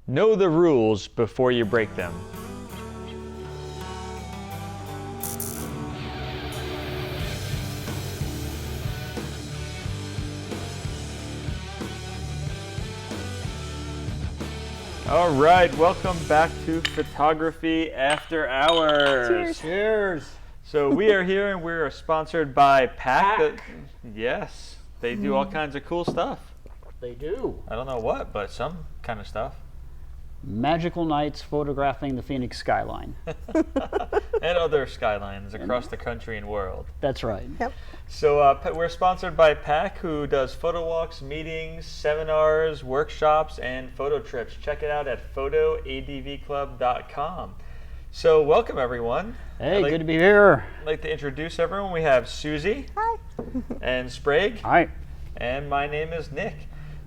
Know the rules before you break them. All right, welcome back to Photography After Hours. Cheers. Cheers. So we are here and we are sponsored by PAC. Yes, they do all kinds of cool stuff. They do. I don't know what, but some kind of stuff. Magical nights photographing the Phoenix skyline. And other skylines across the country and world. That's right. Yep. So we're sponsored by PAC, who does photo walks, meetings, seminars, workshops, and photo trips. Check it out at photoadvclub.com. So welcome, everyone. Hey, good to be here. I'd like to introduce everyone. We have Susie. Hi. And Sprague. Hi. And my name is Nick.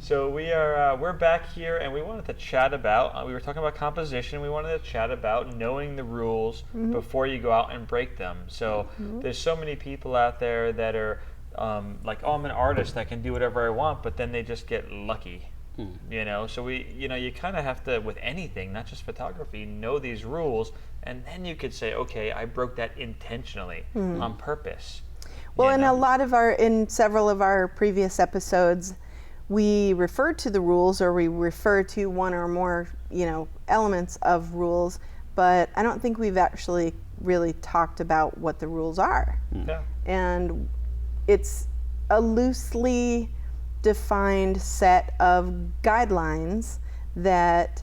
So we're back here, and we wanted to chat about. We were talking about composition. We wanted to chat about knowing the rules before you go out and break them. So there's so many people out there that are like, oh, I'm an artist. I can do whatever I want, but then they just get lucky. You know. So you kind of have to, with anything, not just photography, know these rules, and then you could say, okay, I broke that intentionally on purpose. Well, in several of our previous episodes, we refer to the rules, or we refer to one or more, elements of rules, but I don't think we've actually really talked about what the rules are. Yeah. And it's a loosely defined set of guidelines that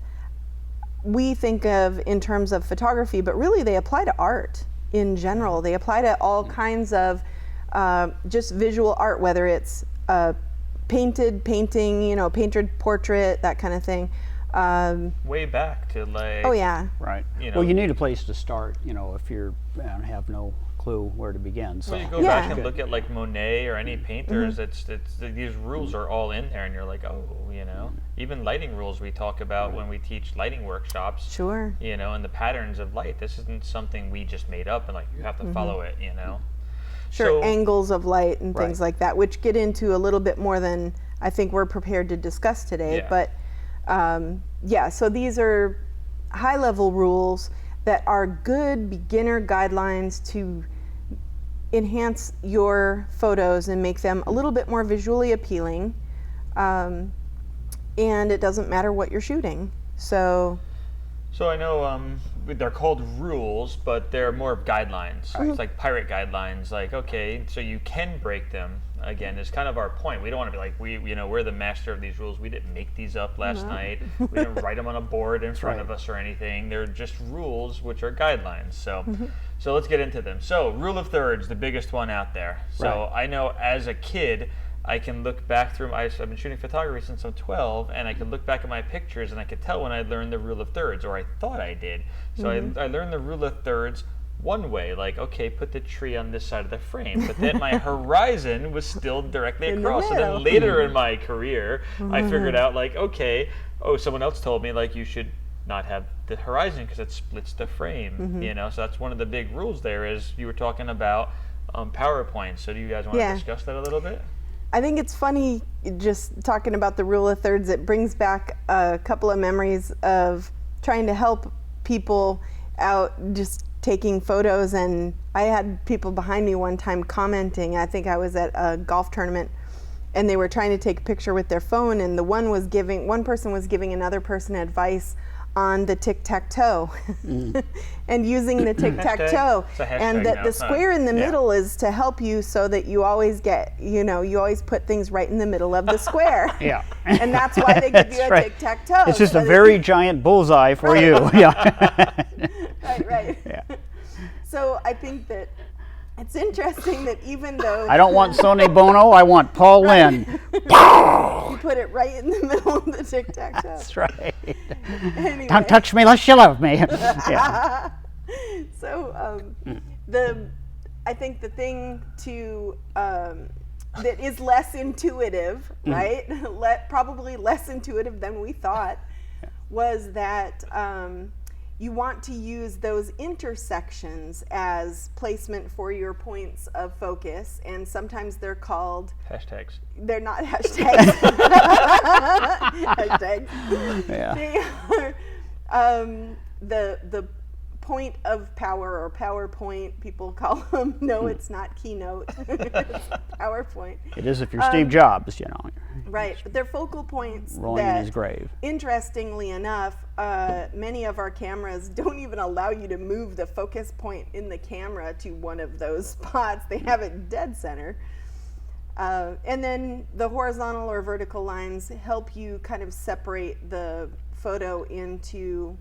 we think of in terms of photography, but really they apply to art in general. They apply to all kinds of just visual art, whether it's painting, painted portrait, that kind of thing. Way back to like. Oh yeah. Right. Well, you need a place to start, if you have no clue where to begin. So Well, you go back and look at like Monet or any painters. It's these rules are all in there, and you're like, oh, even lighting rules we talk about when we teach lighting workshops. Sure. And the patterns of light. This isn't something we just made up, and like you have to follow it. Sure, So- angles of light and things like that, which get into a little bit more than I think we're prepared to discuss today. Yeah. But so these are high-level rules that are good beginner guidelines to enhance your photos and make them a little bit more visually appealing. And it doesn't matter what you're shooting. So I know they're called rules, but they're more of guidelines. It's like pirate guidelines. Like, okay, so you can break them. Again, is kind of our point. We don't want to be like we're the master of these rules. We didn't make these up last night. We didn't write them on a board in front of us or anything. They're just rules, which are guidelines. So let's get into them. So rule of thirds, the biggest one out there. So I know as a kid, I can look back through I've been shooting photography since I'm 12, and I can look back at my pictures and I could tell when I learned the rule of thirds, or I thought I did. So I learned the rule of thirds one way, like, okay, put the tree on this side of the frame, but then my horizon was still directly across. And then later in my career, I figured out, like, okay, someone else told me, like, you should not have the horizon because it splits the frame, so that's one of the big rules there. Is you were talking about PowerPoint. So do you guys want to discuss that a little bit? I think it's funny just talking about the rule of thirds. It brings back a couple of memories of trying to help people out just taking photos, and I had people behind me one time commenting. I think I was at a golf tournament and they were trying to take a picture with their phone, and one person was giving another person advice on the tic-tac-toe and using the tic-tac-toe, and that the square in the middle is to help you so that you always get, you always put things right in the middle of the square. And that's why they give you a tic-tac-toe. It's just a very giant bullseye for you. Right. Yeah. So I think that it's interesting that even though I don't want Sonny Bono, I want Paul Lynn. you put it right in the middle of the tic-tac-toe. That's right. Anyway. Don't touch me unless you love me. Yeah. So I think the thing to that is less intuitive, right? Probably less intuitive than we thought, was that you want to use those intersections as placement for your points of focus, and sometimes they're called Hashtags. they're not hashtags. Hashtags. Yeah. They are the point of power, or PowerPoint, people call them. No, it's not Keynote. It's PowerPoint. It is if you're Steve Jobs, you know. Right, but they're focal points Rolling in that, his grave. interestingly enough, many of our cameras don't even allow you to move the focus point in the camera to one of those spots. They have it dead center. And then the horizontal or vertical lines help you kind of separate the photo into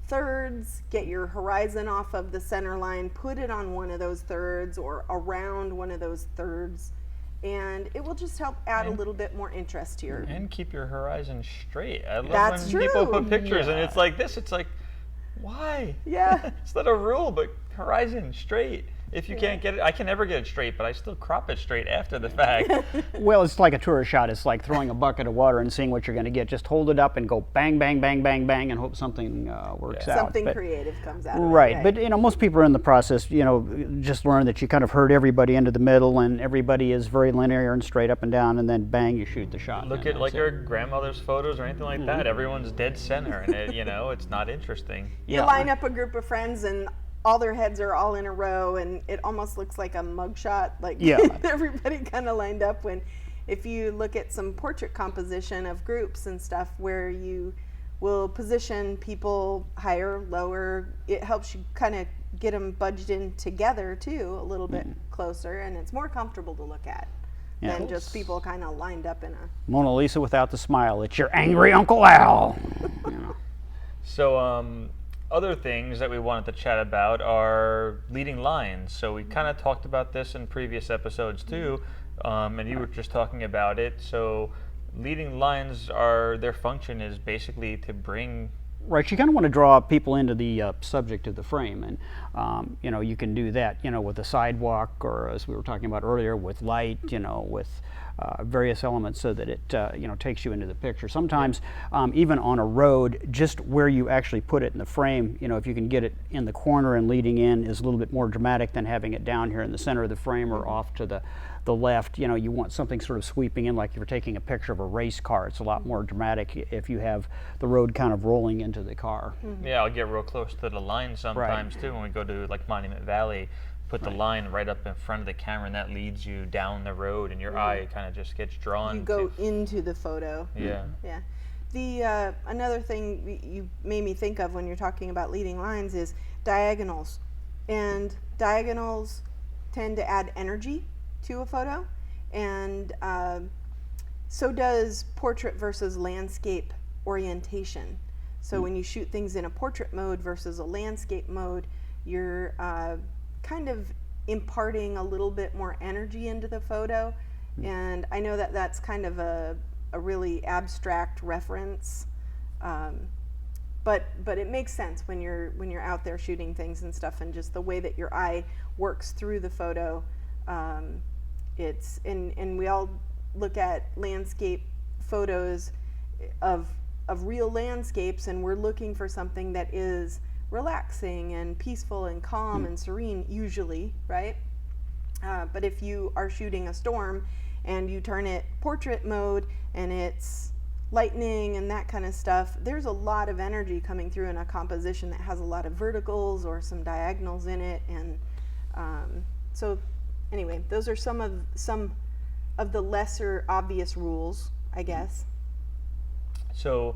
thirds, get your horizon off of the center line, put it on one of those thirds or around one of those thirds, and it will just help add a little bit more interest to your... And keep your horizon straight. I love That's when people true. put pictures and it's like this. It's like, why? Yeah. It's not a rule, but horizon straight. If you can't get it, I can never get it straight, but I still crop it straight after the fact. Well, it's like a tourist shot. It's like throwing a bucket of water and seeing what you're going to get. Just hold it up and go bang, bang, bang, bang, bang, and hope something works out. Something But- creative comes out of it. Right, but most people are in the process, just learn that you kind of herd everybody into the middle, and everybody is very linear and straight up and down, and then bang, you shoot the shot. Look and at like that's our it. grandmother's photos or anything like that. Everyone's dead center, and it's not interesting. You line up a group of friends and all their heads are all in a row, and it almost looks like a mugshot, like everybody kind of lined up. When if you look at some portrait composition of groups and stuff where you will position people higher, lower, it helps you kind of get them budged in together too, a little bit closer, and it's more comfortable to look at than just people kind of lined up in a... Mona Lisa without the smile. It's your angry Uncle Al. So, other things that we wanted to chat about are leading lines. So we kind of talked about this in previous episodes too, and you were just talking about it. So leading lines their function is basically to bring... Right, you kind of want to draw people into the subject of the frame, and you can do that, with a sidewalk, or as we were talking about earlier, with light, with various elements, so that it takes you into the picture. Sometimes even on a road, just where you actually put it in the frame, if you can get it in the corner and leading in, is a little bit more dramatic than having it down here in the center of the frame or off to the left. You want something sort of sweeping in, like you're taking a picture of a race car. It's a lot more dramatic if you have the road kind of rolling into the car. Yeah, I'll get real close to the line sometimes too when we go to like Monument Valley. Put the line right up in front of the camera, and that leads you down the road, and your eye kind of just gets drawn. You go into the photo. Yeah. Yeah. The another thing you made me think of when you're talking about leading lines is diagonals, and diagonals tend to add energy to a photo, and so does portrait versus landscape orientation. So when you shoot things in a portrait mode versus a landscape mode, you're kind of imparting a little bit more energy into the photo. And I know that that's kind of a really abstract reference, but it makes sense when you're out there shooting things and stuff, and just the way that your eye works through the photo. And we all look at landscape photos of real landscapes, and we're looking for something that is relaxing and peaceful and calm and serene, usually, right? But if you are shooting a storm and you turn it portrait mode and it's lightning and that kind of stuff, there's a lot of energy coming through in a composition that has a lot of verticals or some diagonals in it. And so anyway, those are some of the lesser obvious rules, I guess. So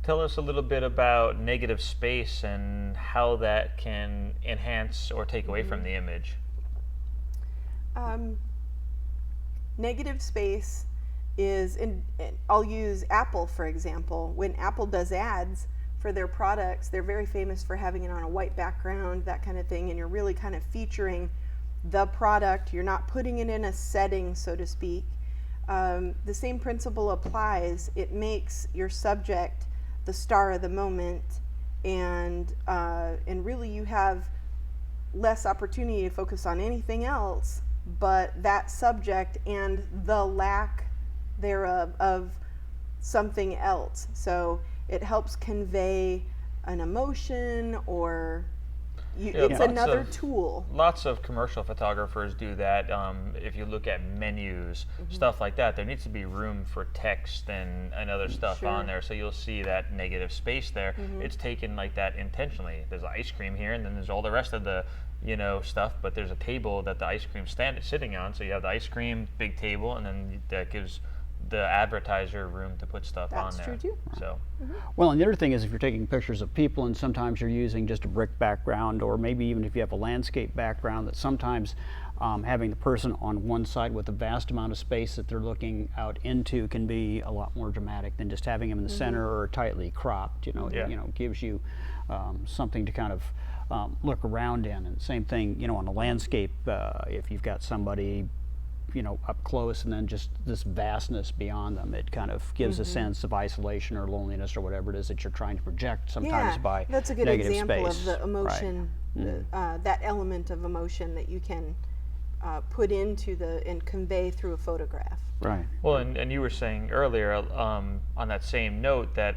tell us a little bit about negative space and how that can enhance or take away from the image. Negative space is, I'll use Apple for example. When Apple does ads for their products, they're very famous for having it on a white background, that kind of thing, and you're really kind of featuring the product. You're not putting it in a setting, so to speak. The same principle applies. It makes your subject the star of the moment, and really you have less opportunity to focus on anything else but that subject and the lack thereof of something else. So it helps convey an emotion, or Yeah, it's lots another of- tool. Lots of commercial photographers do that. If you look at menus, stuff like that, there needs to be room for text and other stuff Sure. on there. So you'll see that negative space there. It's taken like that intentionally. There's ice cream here, and then there's all the rest of the stuff. But there's a table that the ice cream stand is sitting on. So you have the ice cream, big table, and then that gives the advertiser room to put stuff That's on there. true, too. So Well, and the other thing is if you're taking pictures of people and sometimes you're using just a brick background, or maybe even if you have a landscape background, that sometimes having the person on one side with a vast amount of space that they're looking out into can be a lot more dramatic than just having them in the center or tightly cropped. Yeah. Gives you something to kind of look around in. And same thing, on a landscape, if you've got somebody up close and then just this vastness beyond them, it kind of gives a sense of isolation or loneliness or whatever it is that you're trying to project sometimes by that's a good negative example space. of the emotion, that element of emotion that you can put into and convey through a photograph. Right. well, and you were saying earlier on that same note that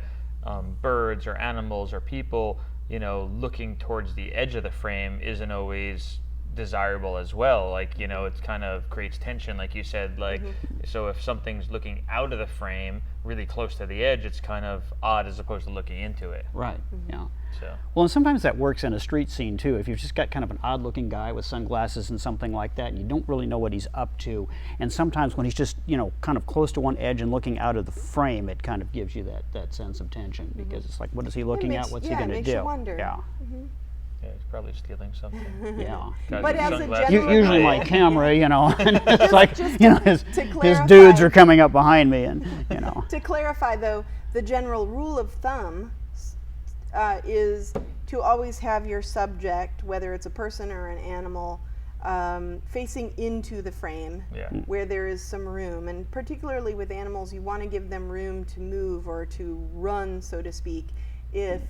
birds or animals or people, looking towards the edge of the frame isn't always desirable as well. Like, it kind of creates tension, like you said. Like, so if something's looking out of the frame, really close to the edge, it's kind of odd as opposed to looking into it. Right. Yeah. So Well, and sometimes that works in a street scene too. If you've just got kind of an odd-looking guy with sunglasses and something like that, and you don't really know what he's up to, and sometimes when he's just kind of close to one edge and looking out of the frame, it kind of gives you that sense of tension, because it's like, what is he looking makes- at? What's yeah, he it going to makes do? you wonder. Yeah. yeah, he's probably stealing something. Yeah. Got But his as a sunglasses general- on. Usually my camera, and it's like, just his to dudes clarify- are coming up behind me, and To clarify, though, the general rule of thumb is to always have your subject, whether it's a person or an animal, facing into the frame, Yeah. where there is some room. And particularly with animals, you want to give them room to move or to run, so to speak, if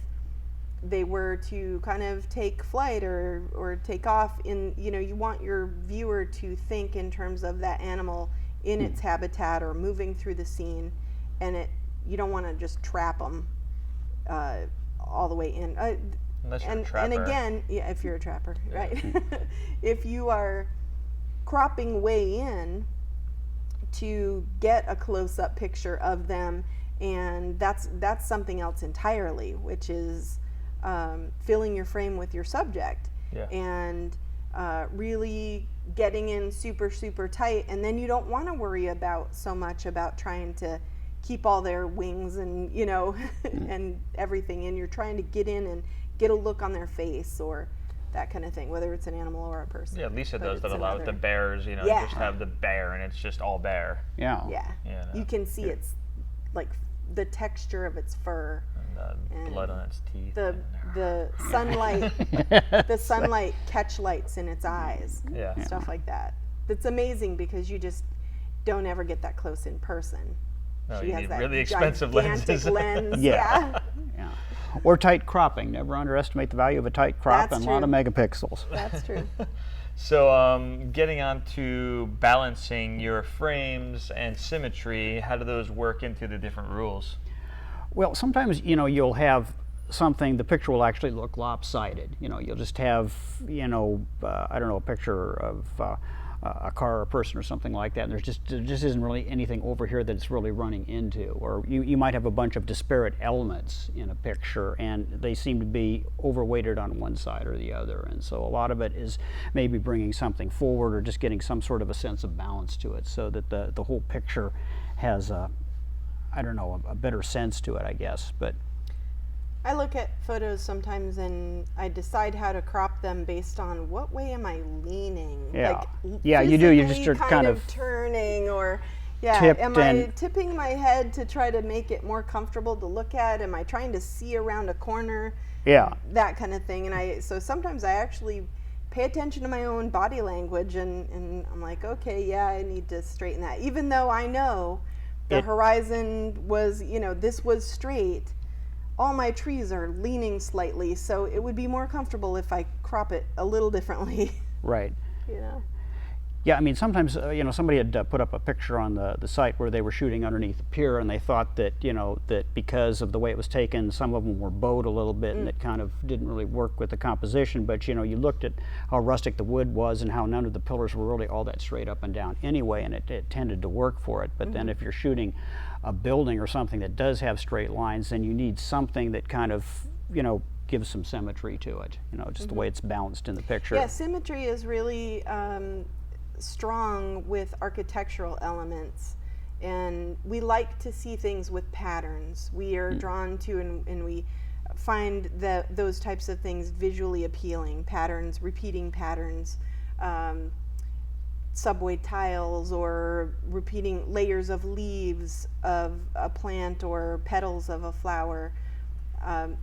they were to kind of take flight or take off. You want your viewer to think in terms of that animal in its habitat or moving through the scene, and you don't want to just trap them all the way in. Unless you're a And trapper. again, yeah, if you're a trapper, right? If you are cropping way in to get a close-up picture of them, and that's something else entirely, which is filling your frame with your subject, Yeah. and really getting in super, super tight. And then you don't want to worry so much about trying to keep all their wings and and everything, and you're trying to get in and get a look on their face or that kind of thing, whether it's an animal or a person. Yeah, Lisa But does that it's a lot with the another- bears. You Yeah. just have the bear and it's just all bear. yeah. Yeah, Yeah, no. you can see it's like the texture of its fur, And blood on its teeth. the sunlight, the sunlight catch lights in its eyes, Yeah. stuff like that. It's amazing because you just don't ever get that close in person. No, She you has need that really expensive gigantic lenses. lens. Yeah. Yeah. Or tight cropping. Never underestimate the value of a tight crop That's and a lot of true. megapixels. That's true. So, getting on to balancing your frames and symmetry, how do those work into the different rules? Well, sometimes, you'll have something, the picture will actually look lopsided. You'll just have, I don't know, a picture of a car or a person or something like that, and there just isn't really anything over here that it's really running into. Or you might have a bunch of disparate elements in a picture, and they seem to be overweighted on one side or the other. And so a lot of it is maybe bringing something forward or just getting some sort of a sense of balance to it, so that the whole picture has a better sense to it, I guess. But I look at photos sometimes and I decide how to crop them based on what way am I leaning. Yeah. Like, Yeah, you do. You just physically are kind of turning, or yeah, tipped am I and- tipping my head to try to make it more comfortable to look at? Am I trying to see around a corner? yeah. That kind of thing. And so sometimes I actually pay attention to my own body language, and I'm like, okay, yeah, I need to straighten that. Even though I know the horizon was, this was straight, all my trees are leaning slightly, so it would be more comfortable if I crop it a little differently. Right. Yeah, I mean, sometimes, somebody had put up a picture on the site where they were shooting underneath a pier, and they thought that, that because of the way it was taken, some of them were bowed a little bit, and it kind of didn't really work with the composition. But, you looked at how rustic the wood was and how none of the pillars were really all that straight up and down anyway, and it tended to work for it. But then if you're shooting a building or something that does have straight lines, then you need something that kind of, gives some symmetry to it, just the way it's balanced in the picture. Yeah, symmetry is really strong with architectural elements, and we like to see things with patterns. We are drawn to and we find that those types of things visually appealing. Patterns, repeating patterns, subway tiles, or repeating layers of leaves of a plant or petals of a flower,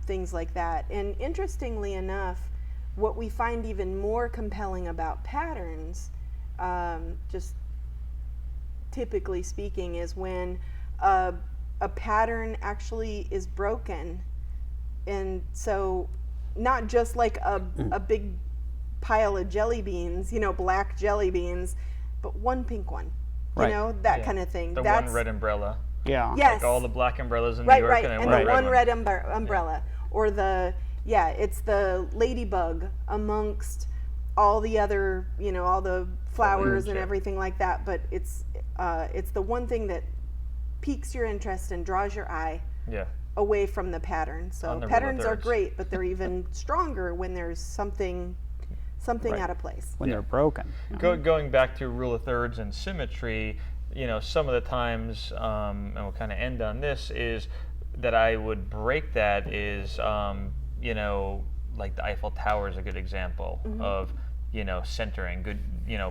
things like that. And interestingly enough, what we find even more compelling about patterns, just typically speaking, is when a pattern actually is broken. And so not just like a big pile of jelly beans, black jelly beans, but one pink one, that kind of thing. One red umbrella. Yeah. Yes. Like all the black umbrellas in New York, Right, and and then the one red umbrella. Yeah. Or it's the ladybug amongst all the other, all the flowers and everything like that. But it's the one thing that piques your interest and draws your eye away from the pattern. So patterns are great, but they're even stronger when there's something out of place. When they're broken. Going back to rule of thirds and symmetry, some of the times, and we'll kind of end on this, is that I would break that is, like the Eiffel Tower is a good example of, centering, good,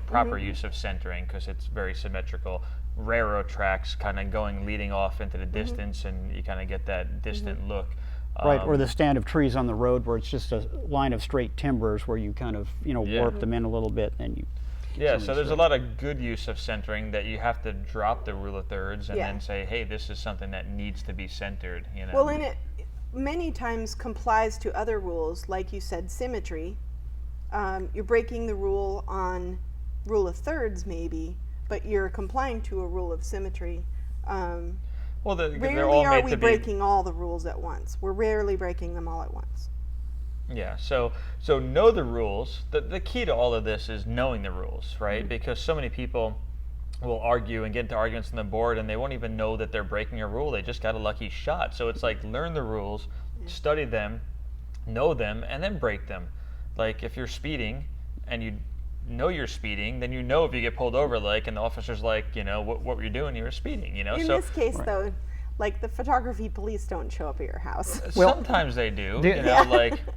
proper use of centering, because it's very symmetrical. Railroad tracks kind of leading off into the distance, and you kind of get that distant look. Right, or the stand of trees on the road where it's just a line of straight timbers where you kind of, warp them in a little bit, and you... Yeah, so there's a lot of good use of centering that you have to drop the rule of thirds and then say, hey, this is something that needs to be centered. Well, and it many times complies to other rules, like you said, symmetry. You're breaking the rule on rule of thirds, maybe, but you're complying to a rule of symmetry. Well, they're rarely all are made we to be breaking all the rules at once. We're rarely breaking them all at once. Yeah, so know the rules. The key to all of this is knowing the rules, right? Because so many people will argue and get into arguments on the board, and they won't even know that they're breaking a rule. They just got a lucky shot. So it's like, learn the rules, study them, know them, and then break them. Like if you're speeding and you know you're speeding, then if you get pulled over, and the officer's like, what were you doing? You were speeding, In this case, though, like the photography police don't show up at your house. Sometimes they do.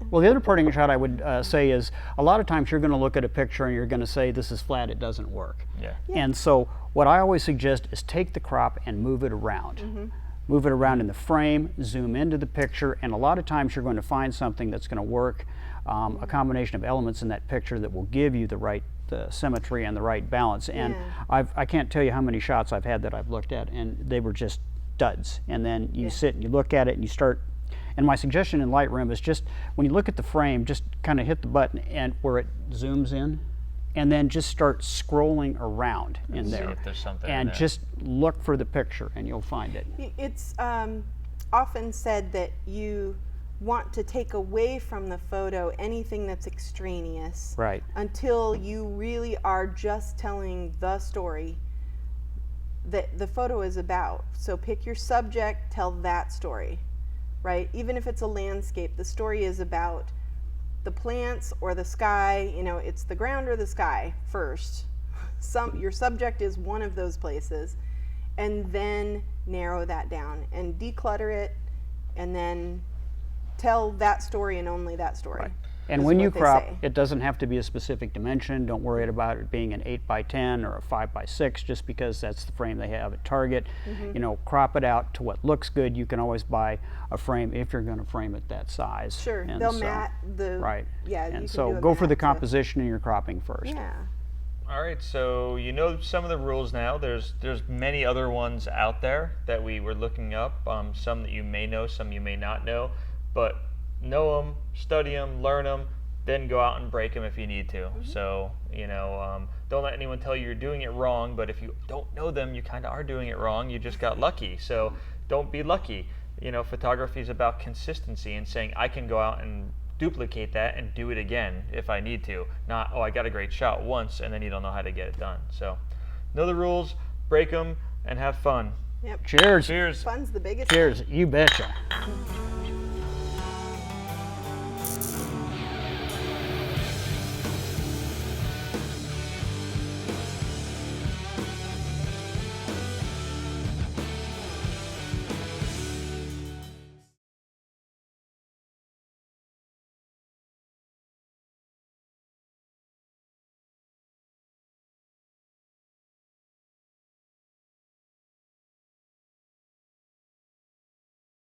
Well, the other parting shot I would say is a lot of times you're going to look at a picture and you're going to say this is flat, it doesn't work. Yeah. And so what I always suggest is take the crop and move it around. Move it around in the frame, zoom into the picture, and a lot of times you're going to find something that's going to work, a combination of elements in that picture that will give you the symmetry and the right balance. And I can't tell you how many shots I've had that I've looked at and they were just duds. And then you sit and you look at it and you start, and my suggestion in Lightroom is just when you look at the frame, just kind of hit the button and where it zooms in, and then just start scrolling around in there. See if there's something and in there. Just look for the picture and you'll find it. It's often said that you want to take away from the photo anything that's extraneous, Right. until you really are just telling the story that the photo is about. So pick your subject, tell that story, right? Even if it's a landscape, the story is about the plants or the sky. It's the ground or the sky first. Your subject is one of those places, and then narrow that down and declutter it, and then tell that story and only that story. Right. And when you crop, it doesn't have to be a specific dimension. Don't worry about it being an 8x10 or a 5x6 just because that's the frame they have at Target. Crop it out to what looks good. You can always buy a frame if you're going to frame it that size. Sure, and they'll mat the... Right. Yeah, and so go for the composition in your cropping first. Yeah. All right, so some of the rules now. There's many other ones out there that we were looking up. Some that you may know, some you may not know, but know them, study them, learn them, then go out and break them if you need to. So don't let anyone tell you you're doing it wrong, but if you don't know them, you kind of are doing it wrong. You just got lucky. So don't be lucky. Photography is about consistency and saying, I can go out and duplicate that and do it again if I need to. Not, oh, I got a great shot once, and then you don't know how to get it done. So know the rules, break them, and have fun. Yep. Cheers. Cheers. Fun's the biggest. Cheers. You betcha.